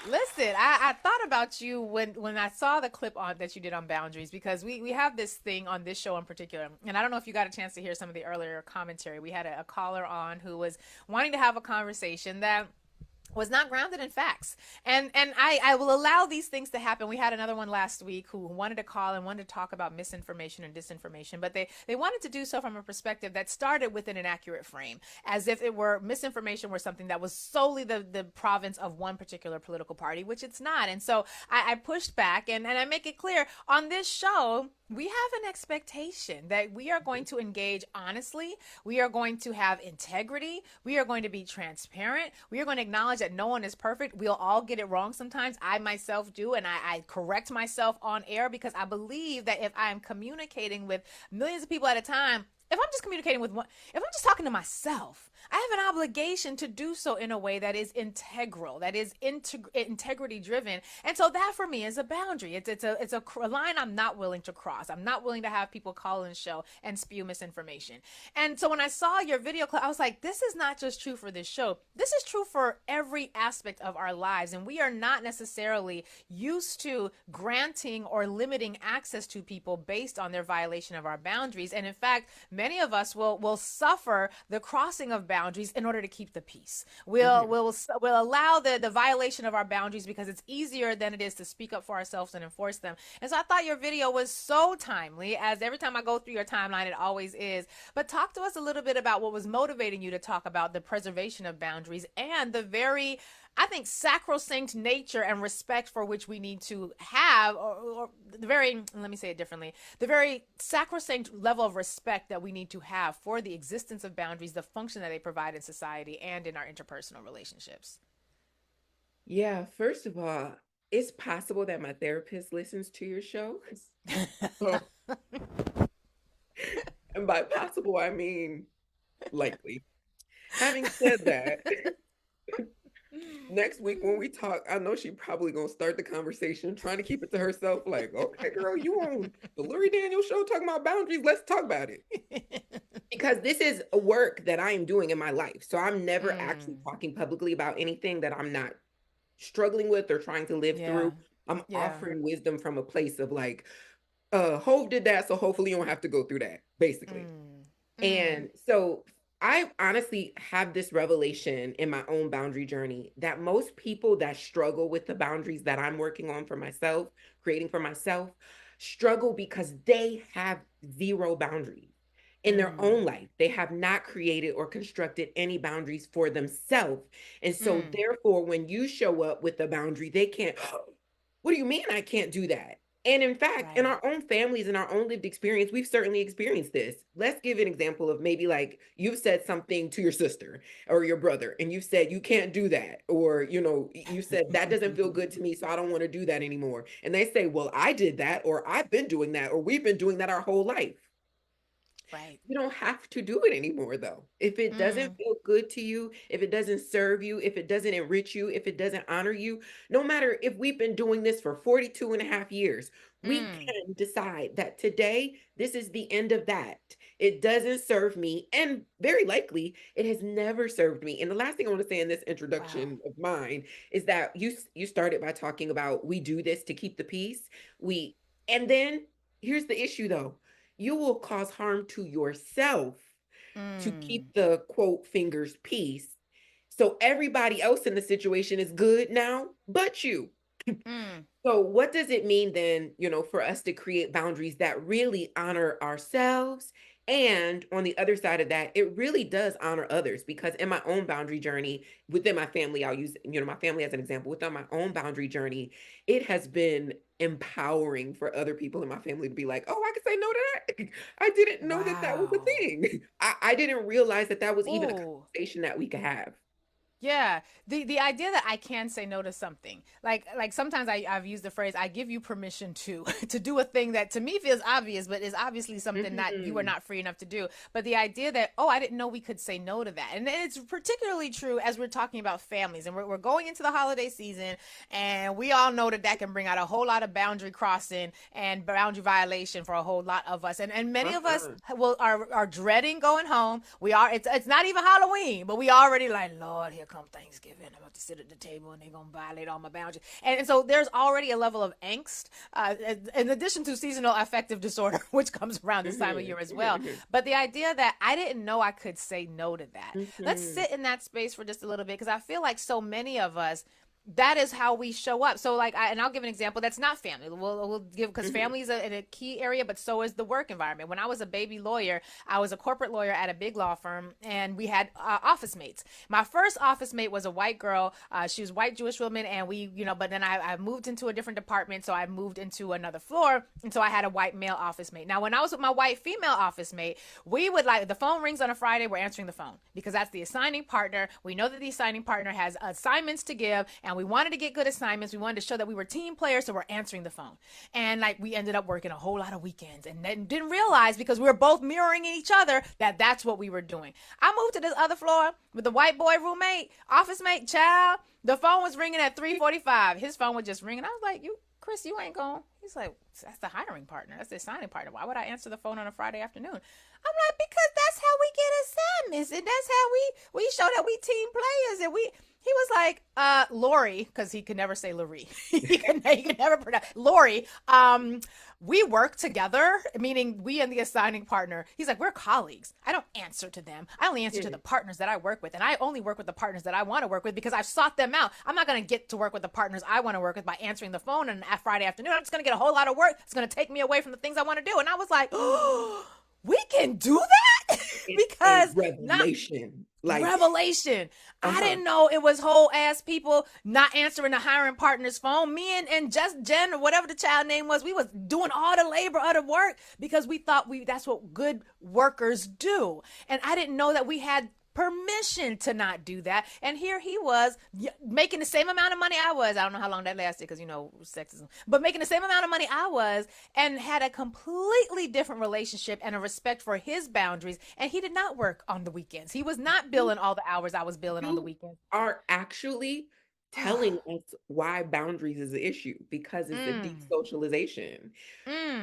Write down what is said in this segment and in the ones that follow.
Listen, I thought about you when I saw the clip on that you did on boundaries, because we have this thing on this show in particular, and I don't know if you got a chance to hear some of the earlier commentary. We had a caller on who was wanting to have a conversation that was not grounded in facts. And I will allow these things to happen. We had another one last week who wanted to call and wanted to talk about misinformation and disinformation, but they wanted to do so from a perspective that started with an inaccurate frame, as if it were misinformation were something that was solely the province of one particular political party, which it's not. And so I pushed back, and I make it clear on this show we have an expectation that we are going to engage honestly. We are going to have integrity. We are going to be transparent. We are going to acknowledge that no one is perfect. We'll all get it wrong sometimes. I myself do, and I correct myself on air, because I believe that if I am communicating with millions of people at a time, if I'm just communicating with one, if I'm just talking to myself, I have an obligation to do so in a way that is integral, that is integrity driven. And so that for me is a boundary. It's a line I'm not willing to cross. I'm not willing to have people call in the show and spew misinformation. And so when I saw your video clip, I was like, this is not just true for this show. This is true for every aspect of our lives. And we are not necessarily used to granting or limiting access to people based on their violation of our boundaries. And in fact, many of us will suffer the crossing of boundaries in order to keep the peace. We'll allow the violation of our boundaries because it's easier than it is to speak up for ourselves and enforce them. And so I thought your video was so timely, as every time I go through your timeline, it always is. But talk to us a little bit about what was motivating you to talk about the preservation of boundaries and the very, I think, sacrosanct nature and respect for which we need to have, or the very, let me say it differently, the very sacrosanct level of respect that we need to have for the existence of boundaries, the function that they provide in society and in our interpersonal relationships. Yeah, first of all, it's possible that my therapist listens to your show. And by possible, I mean likely. Having said that, next week when we talk, I know she probably gonna start the conversation trying to keep it to herself. Like, okay, girl, you on the Lurie Daniels show talking about boundaries? Let's talk about it. Because this is a work that I am doing in my life, so I'm never actually talking publicly about anything that I'm not struggling with or trying to live Yeah. through. I'm Yeah. offering wisdom from a place of like, Hove did that, so hopefully you don't have to go through that, basically. Mm. Mm. And so I honestly have this revelation in my own boundary journey that most people that struggle with the boundaries that I'm working on for myself, creating for myself, struggle because they have zero boundaries in their Mm. own life. They have not created or constructed any boundaries for themselves. And so, Mm. therefore, when you show up with a boundary, they can't, what do you mean I can't do that? And in fact, in Right. our own families, in our own lived experience, we've certainly experienced this. Let's give an example of maybe like you've said something to your sister or your brother, and you've said, you can't do that. Or, you said, that doesn't feel good to me, so I don't want to do that anymore. And they say, well, I did that, or I've been doing that, or we've been doing that our whole life. Right. You don't have to do it anymore, though. If it doesn't Mm. feel good to you, if it doesn't serve you, if it doesn't enrich you, if it doesn't honor you, no matter if we've been doing this for 42 and a half years, we Mm. can decide that today, this is the end of that. It doesn't serve me. And very likely, it has never served me. And the last thing I want to say in this Wow. introduction of mine is that you started by talking about we do this to keep the peace. We, and then here's the issue though, you will cause harm to yourself to Mm. keep the quote fingers peace. So everybody else in the situation is good now, but you. Mm. So what does it mean then, for us to create boundaries that really honor ourselves? And on the other side of that, it really does honor others because in my own boundary journey within my family, I'll use, my family as an example. Within my own boundary journey, it has been empowering for other people in my family to be like, oh, I can say no to that. I didn't know that that was a Wow. thing. I didn't realize that that was even a Ooh. conversation that we could have. Yeah, the idea that I can say no to something, like sometimes I've used the phrase "I give you permission to" to do a thing that to me feels obvious, but is obviously something that you are Mhm. not free enough to do. But the idea that, oh, I didn't know we could say no to that, and it's particularly true as we're talking about families, and we're going into the holiday season, and we all know that that can bring out a whole lot of boundary crossing and boundary violation for a whole lot of us, and many of us Uh-uh. are dreading going home. We are, it's not even Halloween, but we already like, Lord, here come Thanksgiving, I'm about to sit at the table and they're gonna violate all my boundaries. And so there's already a level of angst, in addition to seasonal affective disorder, which comes around this time of year as well. But the idea that I didn't know I could say no to that. Let's sit in that space for just a little bit, because I feel like so many of us, that is how we show up. So like, and I'll give an example that's not family. We'll give, because family is a key area, but so is the work environment. When I was a baby lawyer, I was a corporate lawyer at a big law firm, and we had office mates. My first office mate was a white girl. She was white Jewish woman, and we, but then I moved into a different department, so I moved into another floor, and so I had a white male office mate. Now, when I was with my white female office mate, we would, like, the phone rings on a Friday, we're answering the phone, because that's the assigning partner. We know that the assigning partner has assignments to give, and we wanted to get good assignments. We wanted to show that we were team players, so we're answering the phone. And like, we ended up working a whole lot of weekends, and then didn't realize, because we were both mirroring each other, that that's what we were doing. I moved to this other floor with the white boy roommate, office mate, child. The phone was ringing at 3:45. His phone was just ringing. I was like, Chris, you ain't going. He's like, that's the hiring partner. That's the assigning partner. Why would I answer the phone on a Friday afternoon? I'm like, because that's how we get assignments, and that's how we show that we team players. And he was like, Lurie, because he could never say Lurie. he could never pronounce Lurie. We work together, meaning we and the assigning partner. He's like, we're colleagues. I don't answer to them. I only answer to the partners that I work with. And I only work with the partners that I want to work with, because I've sought them out. I'm not going to get to work with the partners I want to work with by answering the phone on a Friday afternoon. I'm just going to get a whole lot of work. It's going to take me away from the things I want to do. And I was like, oh, we can do that? Because revelation. Revelation. I didn't know it was whole ass people not answering the hiring partner's phone. Me and just Jen, or whatever the child name was, we was doing all the labor of the work, because we thought that's what good workers do. And I didn't know that we had permission to not do that. And here he was making the same amount of money I was. I don't know how long that lasted, because sexism, but making the same amount of money I was, and had a completely different relationship and a respect for his boundaries. And he did not work on the weekends. He was not billing all the hours I was billing on the weekends. Are actually telling us why boundaries is an issue, because it's a desocialization.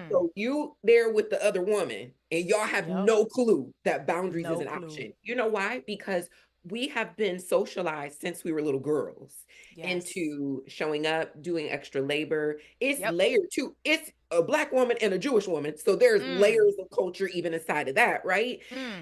So you there with the other woman, and y'all have no clue that boundaries is an option. You know why? Because we have been socialized since we were little girls into showing up, doing extra labor. It's layered too. It's a Black woman and a Jewish woman. So there's layers of culture even inside of that, right?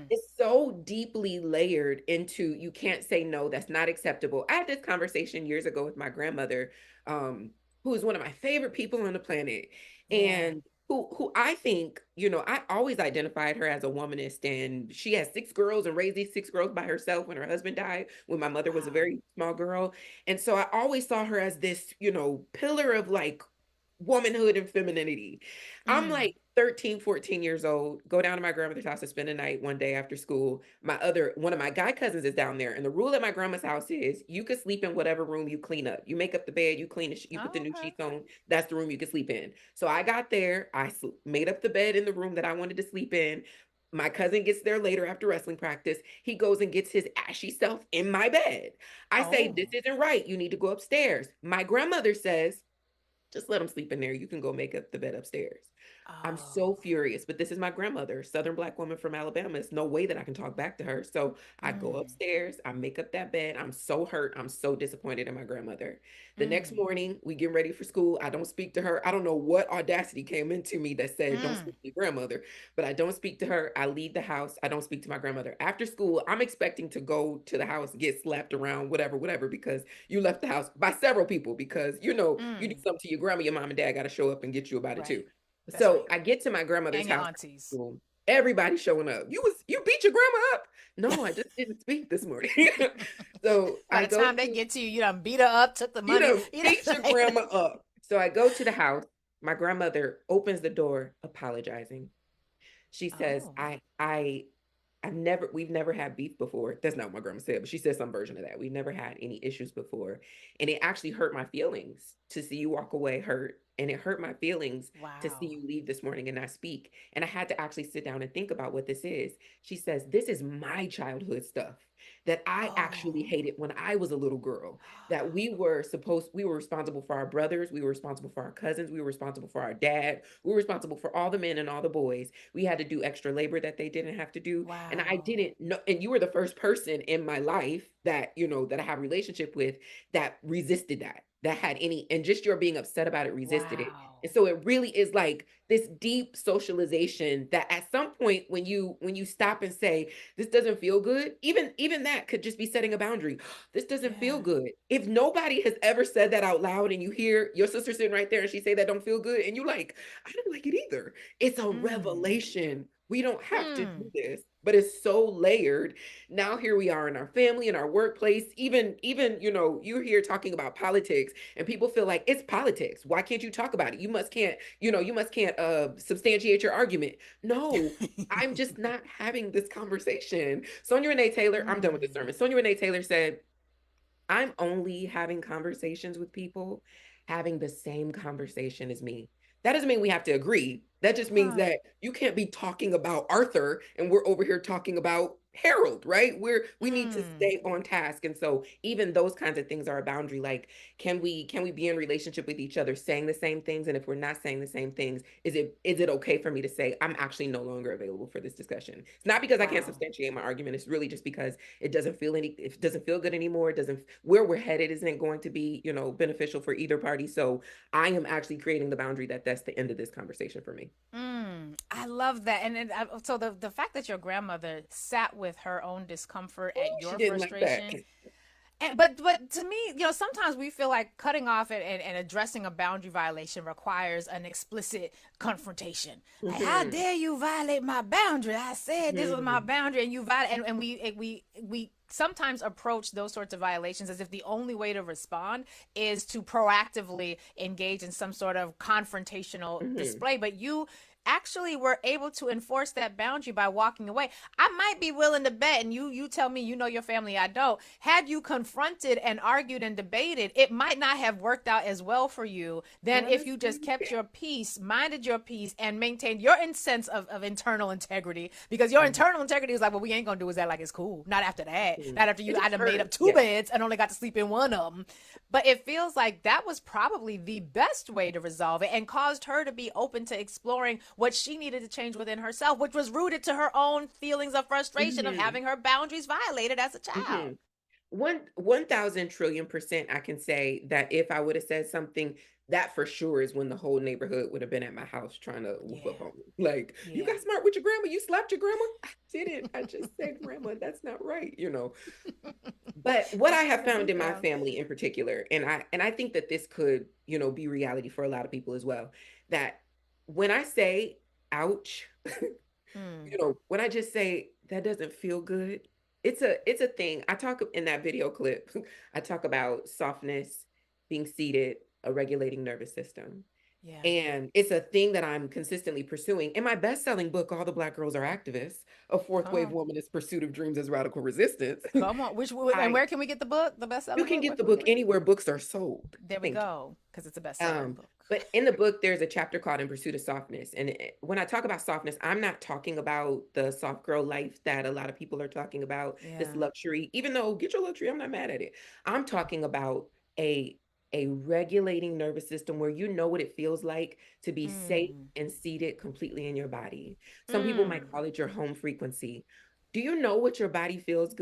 It's so deeply layered into, you can't say no, that's not acceptable. I had this conversation years ago with my grandmother, who is one of my favorite people on the planet. And who I think, I always identified her as a womanist, and she has 6 girls and raised these 6 girls by herself when her husband died, when my mother was a very small girl. And so I always saw her as this, pillar of like womanhood and femininity. I'm like 13, 14 years old, go down to my grandmother's house to spend the night one day after school. One of my guy cousins is down there. And the rule at my grandma's house is you could sleep in whatever room you clean up. You make up the bed, you clean it, you put the new sheets on. That's the room you can sleep in. So I got there, I made up the bed in the room that I wanted to sleep in. My cousin gets there later after wrestling practice. He goes and gets his ashy self in my bed. I say, this isn't right. You need to go upstairs. My grandmother says, just let him sleep in there. You can go make up the bed upstairs. I'm so furious, but this is my grandmother, Southern Black woman from Alabama. It's no way that I can talk back to her. So I go upstairs, I make up that bed. I'm so hurt. I'm so disappointed in my grandmother. The next morning, we get ready for school. I don't speak to her. I don't know what audacity came into me that said, don't speak to your grandmother, but I don't speak to her. I leave the house. I don't speak to my grandmother. After school, I'm expecting to go to the house, get slapped around, whatever, because you left the house by several people, because, you do something to your grandma, your mom and dad got to show up and get you about it too. So I get to my grandmother's house. Aunties. Everybody's showing up. You beat your grandma up. No, I just didn't speak this morning. So by the time they get to you, you done beat her up, took the money. You beat your grandma up. So I go to the house. My grandmother opens the door, apologizing. She says, we've never had beef before. That's not what my grandma said, but she said some version of that. We've never had any issues before. And it actually hurt my feelings to see you walk away hurt. And it hurt my feelings to see you leave this morning and not speak. And I had to actually sit down and think about what this is. She says, this is my childhood stuff. that I actually Oh. hated when I was a little girl. That we were responsible for our brothers, we were responsible for our cousins, we were responsible for our dad, we were responsible for all the men and all the boys. We had to do extra labor that they didn't have to do. And I Wow. didn't know, and you were the first person in my life that, that I have a relationship with that resisted that had any, and just your being upset about it resisted it. Wow. And so it really is like this deep socialization that at some point when you stop and say, this doesn't feel good, even that could just be setting a boundary. This doesn't feel Yeah. good. If nobody has ever said that out loud and you hear your sister sitting right there and she say that don't feel good and you like, I don't like it either. It's a Mm. revelation. We don't have to do Hmm. this, but it's so layered. Now here we are in our family, in our workplace, even you're here talking about politics and people feel like it's politics. Why can't you talk about it? You must can't substantiate your argument. No, I'm just not having this conversation. Sonia Renee Taylor, I'm done with the Mm. sermon. Sonia Renee Taylor said, I'm only having conversations with people having the same conversation as me. That doesn't mean we have to agree. That just means Huh. that you can't be talking about Arthur and we're over here talking about Harold, right? We need to Mm. stay on task. And so even those kinds of things are a boundary. Like, can we be in relationship with each other saying the same things? And if we're not saying the same things, is it okay for me to say I'm actually no longer available for this discussion? It's not because I can't Wow. substantiate my argument. It's really just because it doesn't feel good anymore. It doesn't Where we're headed isn't going to be, beneficial for either party. So I am actually creating the boundary that's the end of this conversation for me. I love that. So the fact that your grandmother sat with her own discomfort Ooh, at she your didn't like that. frustration. And, but to me, sometimes we feel like cutting off and addressing a boundary violation requires an explicit confrontation. Like, how Hmm. dare you violate my boundary? I said this was my Hmm. boundary, and you violate. And we sometimes approach those sorts of violations as if the only way to respond is to proactively engage in some sort of confrontational Hmm. display. But you actually were able to enforce that boundary by walking away. I might be willing to bet, and you tell me, your family, I don't. Had you confronted and argued and debated, it might not have worked out as well for you than if you just Honestly, kept your peace, minded your peace, and maintained your sense of internal integrity. Because your internal integrity is like, well, we ain't gonna do is that like it's cool. Not after that. mhm. Not after It you. I'd just have made up hurt. two Yeah. beds and only got to sleep in one of them. But it feels like that was probably the best way to resolve it and caused her to be open to exploring what she needed to change within herself, which was rooted to her own feelings of frustration of Hmm. having her boundaries violated as a Hmm. child. 1,000 trillion% I can say that if I would have said something, that for sure is when the whole neighborhood would have been at my house trying to whoop Yeah. up on me. Like, you Yeah. got smart with your grandma, you slapped your grandma. I didn't. I just said grandma, that's not right. But what I Thank you for have the found in my details. family in particular, and I think that this could, be reality for a lot of people as well, that when I say ouch, Mm. when I just say that doesn't feel good, it's a thing. I talk in that video clip, I talk about softness, being seated, a regulating nervous system. Yeah. And it's a thing that I'm consistently pursuing. In my best-selling book, All the Black Girls Are Activists, A Fourth Wave Oh, Womanist Pursuit of Dreams as Radical Resistance. come on. And I where can we get the book? The You best-selling can book? Where get the can we book get it? anywhere books are sold. There we Thank you. go. Because it's a best-selling book. But in the book, there's a chapter called In Pursuit of Softness. And when I talk about softness, I'm not talking about the soft girl life that a lot of people are talking about, this Yeah. luxury, even though get your luxury, I'm not mad at it. I'm talking about a a regulating nervous system where you know what it feels like to be safe Mm. and seated completely in your body. Some people might Mm. call it your home frequency. Do you know what your body feels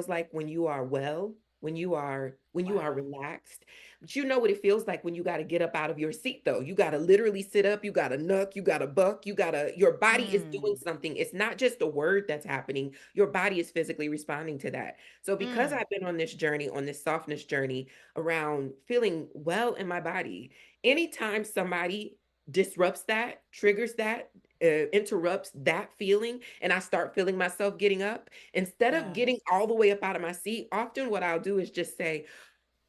like when you are well, when you are Wow. relaxed? But you know what it feels like when you got to get up out of your seat, though. You got to literally sit up, you got to nuck, you got to buck, your body is doing Mm. something. It's not just a word that's happening. Your body is physically responding to that. So because Mm. I've been on this journey, on this softness journey around feeling well in my body, anytime somebody disrupts that, triggers that, interrupts that feeling, and I start feeling myself getting up, instead of Yeah. getting all the way up out of my seat, often what I'll do is just say,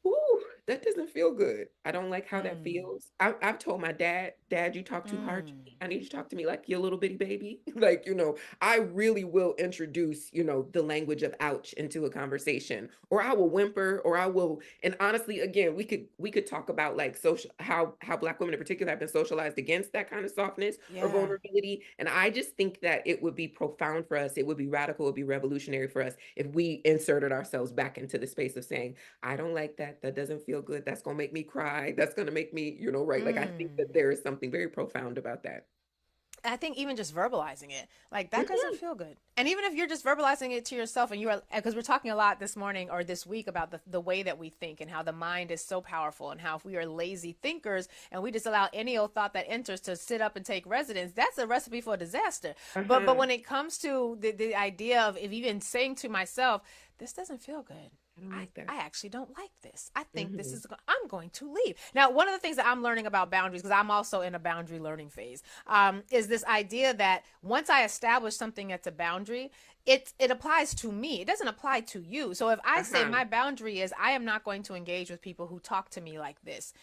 "Ooh, that doesn't feel good. I don't like how that Mm, feels. I've told my dad, you talk too hard to mm. me. I need you to talk to me like your little bitty baby. Like, I really will introduce, the language of ouch into a conversation, or I will whimper, or I will, and honestly, again, we could talk about like social, how Black women in particular have been socialized against that kind of softness or Yeah. vulnerability. And I just think that it would be profound for us. It would be radical, it would be revolutionary for us if we inserted ourselves back into the space of saying, I don't like that. That doesn't feel good. That's going to make me cry. That's going to make me, right. Like, I think that Mm. there is something very profound about that. I think even just verbalizing it, like that doesn't Mhm. feel good. And even if you're just verbalizing it to yourself and you are, because we're talking a lot this morning or this week about the way that we think and how the mind is so powerful and how if we are lazy thinkers and we just allow any old thought that enters to sit up and take residence, that's a recipe for disaster. But Uh-huh. when it comes to the idea of if even saying to myself, this doesn't feel good. I don't I, like that. I actually don't like this. I think this Hmm. is, I'm going to leave. Now, one of the things that I'm learning about boundaries, because I'm also in a boundary learning phase, is this idea that once I establish something that's a boundary, it applies to me. It doesn't apply to you. So if I say Uh-huh. my boundary is I am not going to engage with people who talk to me like this,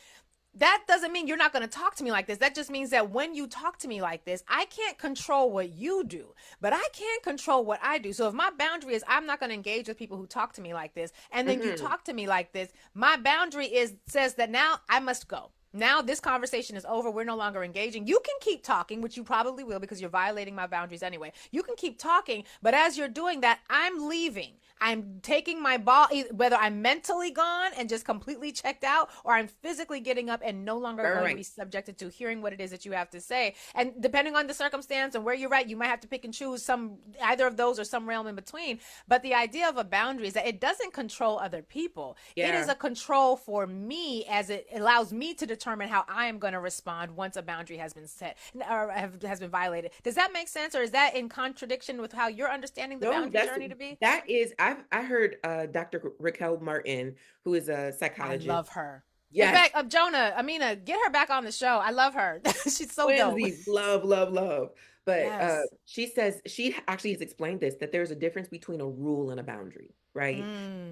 that doesn't mean you're not going to talk to me like this. That just means that when you talk to me like this, I can't control what you do, but I can control what I do. So if my boundary is I'm not going to engage with people who talk to me like this, and then you Hmm. talk to me like this, my boundary is says that now I must go. Now this conversation is over. We're no longer engaging. You can keep talking, which you probably will because you're violating my boundaries anyway. You can keep talking, but as you're doing that, I'm leaving. I'm taking my ball, whether I'm mentally gone and just completely checked out, or I'm physically getting up and no longer All going to be right. subjected to hearing what it is that you have to say. And depending on the circumstance and where you're at, you might have to pick and choose either of those or some realm in between. But the idea of a boundary is that it doesn't control other people. It is Yeah. a control for me as it allows me to determine how I am going to respond once a boundary has been set or has been violated. Does that make sense, or is that in contradiction with how you're understanding the No, boundary journey to be? that is, I heard Dr. Raquel Martin, who is a I psychologist. love her. In Yes. fact, Jonah, Amina, get her back on the show. I love her. She's so dope. Twinsies, love, love, love. But Yes. she says she actually has explained this, that there's a difference between a rule and a boundary, right?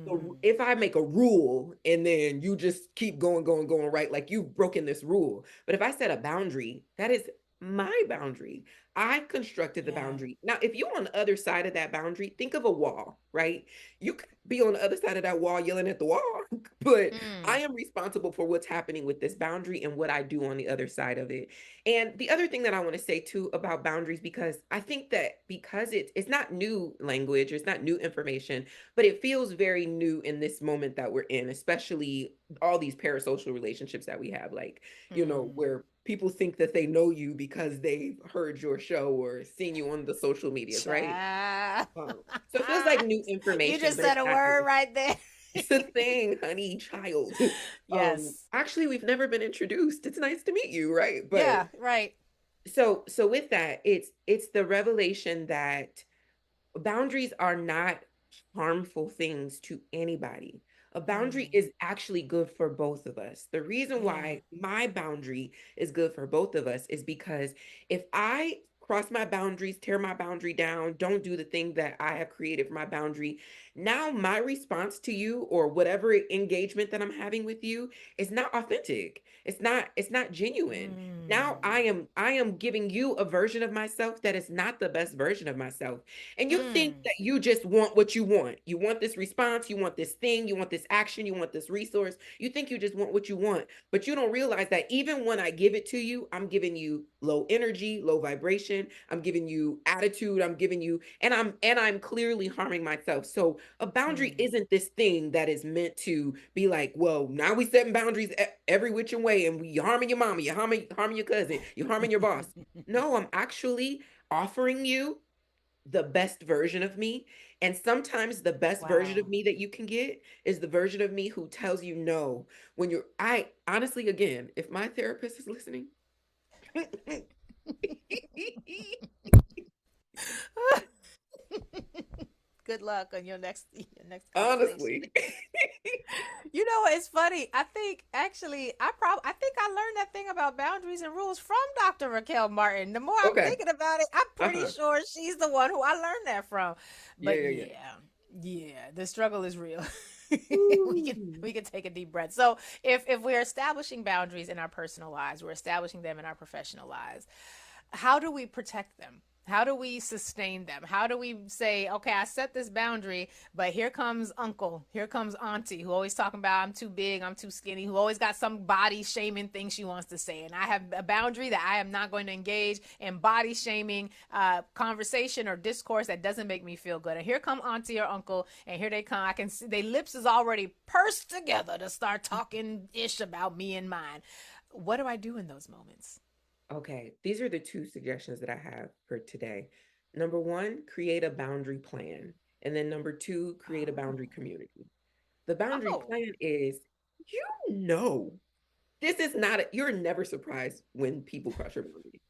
So Mm. if I make a rule and then you just keep going, going, going, right, like you've broken this rule. But if I set a boundary, that is my boundary. I constructed the Yeah. boundary. Now, if you're on the other side of that boundary, think of a wall, right? You could be on the other side of that wall yelling at the wall, but I Mm. am responsible for what's happening with this boundary and what I do on the other side of it. And the other thing that I want to say too about boundaries, because I think that because it's not new language, it's not new information, but it feels very new in this moment that we're in, especially all these parasocial relationships that we have, like, Mm. where people think that they know you because they've heard your show or seen you on the social medias, right? Child. So it feels like new You information, just but said it's a not word new. right there. It's a thing, honey, child. Yes. Actually, we've never been introduced. It's nice to meet you, right? But Yeah, right. so with that, it's the revelation that boundaries are not harmful things to anybody. A boundary Mm. is actually good for both of us. The reason Yeah. why my boundary is good for both of us is because if I cross my boundaries, tear my boundary down, don't do the thing that I have created for my boundary, now my response to you or whatever engagement that I'm having with you is not authentic. It's not genuine. Now Mm. I am giving you a version of myself that is not the best version of myself. And you think Mm. that you just want what you want. You want this response, you want this thing, you want this action, you want this resource. You think you just want what you want, but you don't realize that even when I give it to you, I'm giving you low energy, low vibration. I'm giving you attitude, I'm giving you and I'm clearly harming myself. So a boundary Mm. isn't this thing that is meant to be like, well, now we setting boundaries every which way and we harming your mama, you're harming your cousin, you're harming your boss. No, I'm actually offering you the best version of me. And sometimes the best version of Wow. me that you can get is the version of me who tells you no when I honestly, again, if my therapist is listening, Good luck on your next conversation. honestly, You know what? It's funny. I think actually, I think I learned that thing about boundaries and rules from Dr. Raquel Martin. The more I'm okay, thinking about it, I'm pretty uh-huh, sure she's the one who I learned that from. yeah, But yeah, yeah. yeah, yeah, the struggle is real. we can Ooh. we can take a deep breath. So if we're establishing boundaries in our personal lives, we're establishing them in our professional lives. How do we protect them? How do we sustain them? How do we say, okay, I set this boundary, but here comes uncle, here comes auntie, who always talking about I'm too big, I'm too skinny, who always got some body shaming thing she wants to say. And I have a boundary that I am not going to engage in body shaming conversation or discourse that doesn't make me feel good. And here come auntie or uncle, and here they come. I can see their lips is already pursed together to start talking ish about me and mine. What do I do in those moments? Okay, these are the two suggestions that I have for today. Number one, create a boundary plan. And then number two, create a boundary community. The boundary Oh. plan is, you know, this is not, you're never surprised when people cross your boundary.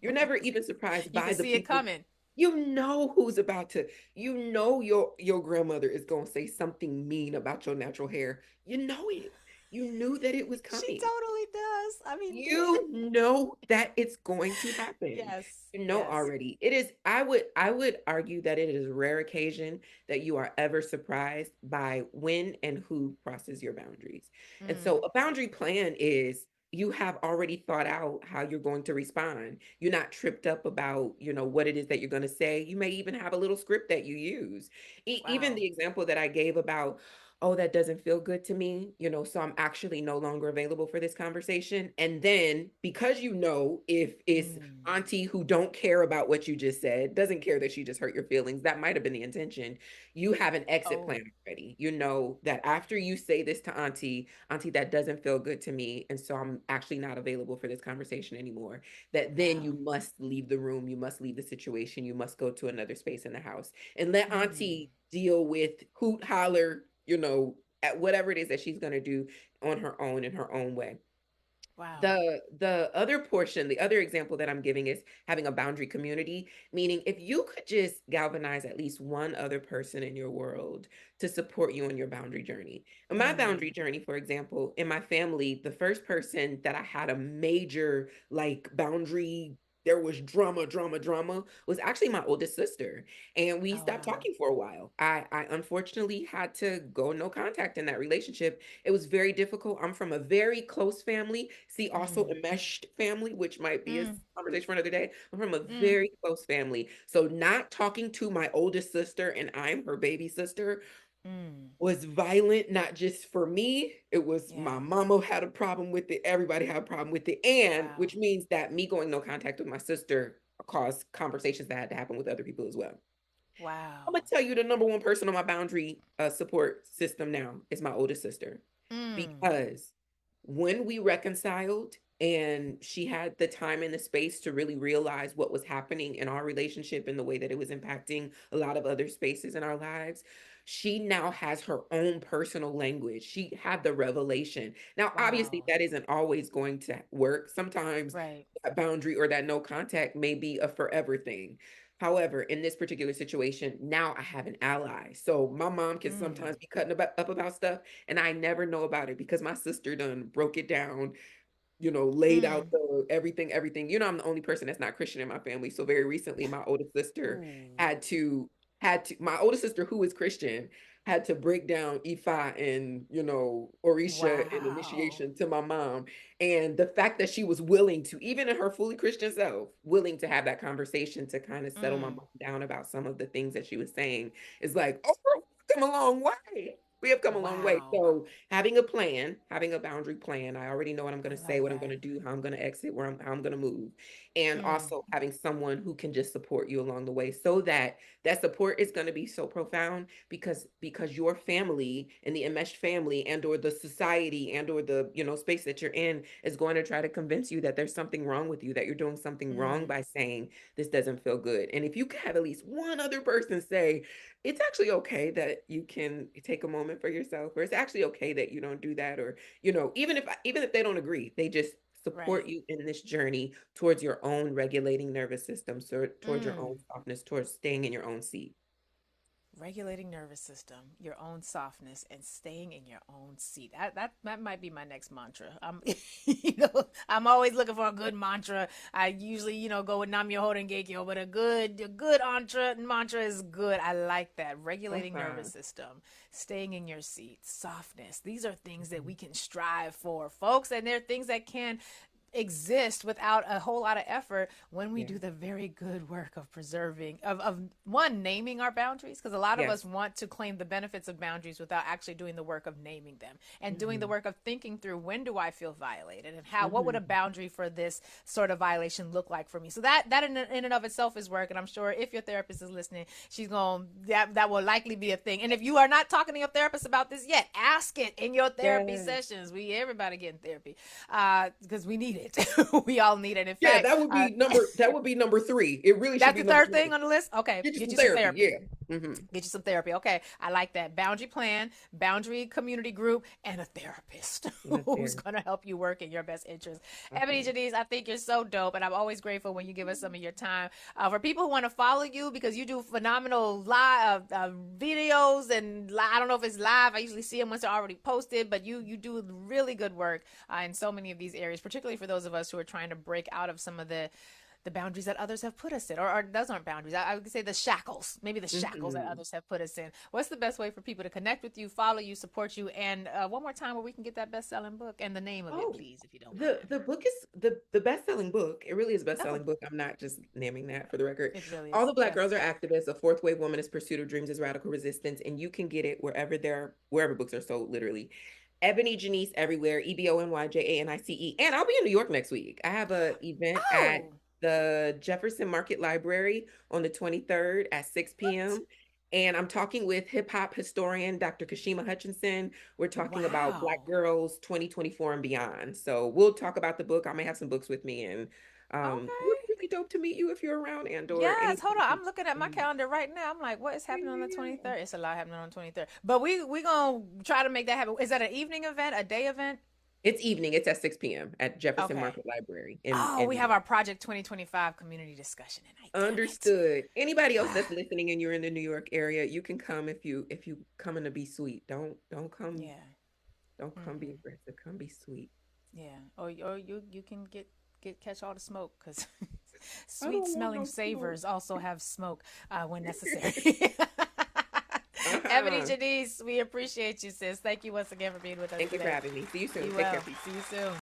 You're never Right. even surprised You by can the see it people. coming. You know who's about to, your grandmother is going to say something mean about your natural hair. You know it. You knew that it was She coming. totally does. I mean, You know that it's going to happen. yes, You know yes. already. It is, I would argue that it is a rare occasion that you are ever surprised by when and who crosses your boundaries. And so Mm. a boundary plan is, you have already thought out how you're going to respond. You're not tripped up about, what it is that you're going to say. You may even have a little script that you use. Even Wow. the example that I gave about, oh, that doesn't feel good to me, so I'm actually no longer available for this conversation. And then, because if it's Mm. auntie who don't care about what you just said, doesn't care that she just hurt your feelings, that might have been the intention. You have an exit Oh, plan already. You know that after you say this to auntie, that doesn't feel good to me, and so I'm actually not available for this conversation anymore. That then wow. you must leave the room, you must leave the situation, you must go to another space in the house and let Mm. auntie deal with hoot holler, at whatever it is that she's going to do on her own in her own way. Wow. The other portion, the other example that I'm giving is having a boundary community, meaning if you could just galvanize at least one other person in your world to support you on your boundary journey. In my Mm. boundary journey, for example, in my family, the first person that I had a major like boundary, there was drama, was actually my oldest sister. And we Oh, stopped wow. talking for a while. I unfortunately had to go no contact in that relationship. It was very difficult. I'm from a very close family. See, also Mm. enmeshed family, which might be a Mm. conversation for another day. I'm from a Mm. very close family. So not talking to my oldest sister, and I'm her baby sister, Mm. was violent, not just for me. It was my Yeah. mama had a problem with it. Everybody had a problem with it. And Wow. which means that me going no contact with my sister caused conversations that had to happen with other people as well. I'm gonna Wow. tell you, the number one person on my boundary support system now is my oldest sister, Mm. because when we reconciled and she had the time and the space to really realize what was happening in our relationship and the way that it was impacting a lot of other spaces in our lives, she now has her own personal language. She had the revelation. Now, obviously, Wow. that isn't always going to work. Sometimes Right. that boundary or that no contact may be a forever thing. However, in this particular situation, now I have an ally. So my mom can Mm. sometimes be cutting up about stuff, and I never know about it because my sister done broke it down, laid out Mm. the everything. I'm the only person that's not Christian in my family. So very recently, my oldest sister Ooh. had to my oldest sister, who is Christian, had to break down Ifa and Orisha and Wow. initiation to my mom. And the fact that she was willing to, even in her fully Christian self, willing to have that conversation to kind of settle my Mm. mom down about some of the things that she was saying is like, oh, girl, we've come a long way. We have come a long way. Wow. So having a plan, having a boundary plan. I already know what I'm I going to say, love what I'm going that. to do, how I'm going to exit, how I'm going to move. And Mm. also having someone who can just support you along the way, so that that support is going to be so profound, because your family and the enmeshed family and or the society and or the space that you're in is going to try to convince you that there's something wrong with you, that you're doing something wrong Mm. by saying this doesn't feel good. And if you could have at least one other person say, it's actually okay that you can take a moment for yourself, or it's actually okay that you don't do that, or even if they don't agree, they just support Right. you in this journey towards your own regulating nervous system, so towards your own Mm. softness, towards staying in your own seat. regulating nervous system, your own softness, and staying in your own seat. That might be my next mantra. I'm always looking for a good mantra. I usually, go with Nam Myoho Renge Kyo, but a good mantra is good. I like that. Regulating Okay. nervous system, staying in your seat, softness. These are things that we Mhm. can strive for, folks, and they're things that can exist without a whole lot of effort when we Yeah. do the very good work of preserving of one, naming our boundaries, because a lot of us Yes. want to claim the benefits of boundaries without actually doing the work of naming them, and doing the Hmm. work of thinking through, when do I feel violated, and how, what would Hmm. a boundary for this sort of violation look like for me. So that in and of itself is work, and I'm sure if your therapist is listening, she's going, that will likely be a thing. And if you are not talking to your therapist about this yet, ask it in your therapy Yes. sessions. Everybody getting therapy, because we need it. We all need it. In Yeah, fact, that would be number three. It really should that's be the number third thing three. on the list. Okay, Get you get some you some therapy. therapy. Yeah. Hmm. Get you some therapy. Okay, I like that. Boundary plan, boundary community group, and a therapist That's who's there. going to help you work in your best interest. Ebony Okay. Janice, I think you're so dope, and I'm always grateful when you give us some of your time. For people who want to follow you, because you do phenomenal live videos, and I don't know if it's live. I usually see them once they're already posted, but you do really good work in so many of these areas, particularly for those of us who are trying to break out of some of the boundaries that others have put us in, or those aren't boundaries. I would say the shackles, maybe the shackles that Hmm. others have put us in. What's the best way for people to connect with you, follow you, support you, and one more time where we can get that best-selling book and the name of it, Oh, please, if you don't the mind. the book is the best-selling book. It really is a Oh, best-selling book. I'm not just naming that for the record. it really All is. the Black Yeah. Girls Are Activists, A Fourth Wave Womanist Pursuit of Dreams is Radical Resistance, and you can get it wherever books are sold, literally. Ebony Janice everywhere, EbonyJanice. And I'll be in New York next week. I have a event at Oh, the Jefferson Market Library on the 23rd at 6 what? p.m. And I'm talking with hip hop historian Dr. Kashima Hutchinson. We're talking about Black Wow. girls 2024 and beyond. So we'll talk about the book. I may have some books with me, and it would Okay. be really dope to meet you if you're around and or Yes, hold on. anything. I'm looking at my Mhm. calendar right now. I'm like, what is happening on the Yeah. 23rd? It's a lot happening on the 23rd. But we gonna try to make that happen. Is that an evening event, a day event? It's evening. It's at 6 p.m. at Jefferson Okay. Market Library Oh, in we New have York. our Project 2025 community discussion tonight. Damn it. Understood. Anybody else that's listening and you're in the New York area, you can come if you coming to be sweet. Yeah. Don't come be Mm-hmm. aggressive. Come be sweet. Yeah. Or you can get catch all the smoke, because I sweet don't want smelling no smoke. savors also have smoke when necessary. Ebony Uh-huh. Janice, we appreciate you, sis. Thank you once again for being with us Thank you for today. having me. See you soon. Be Take care, well. peace. See you soon.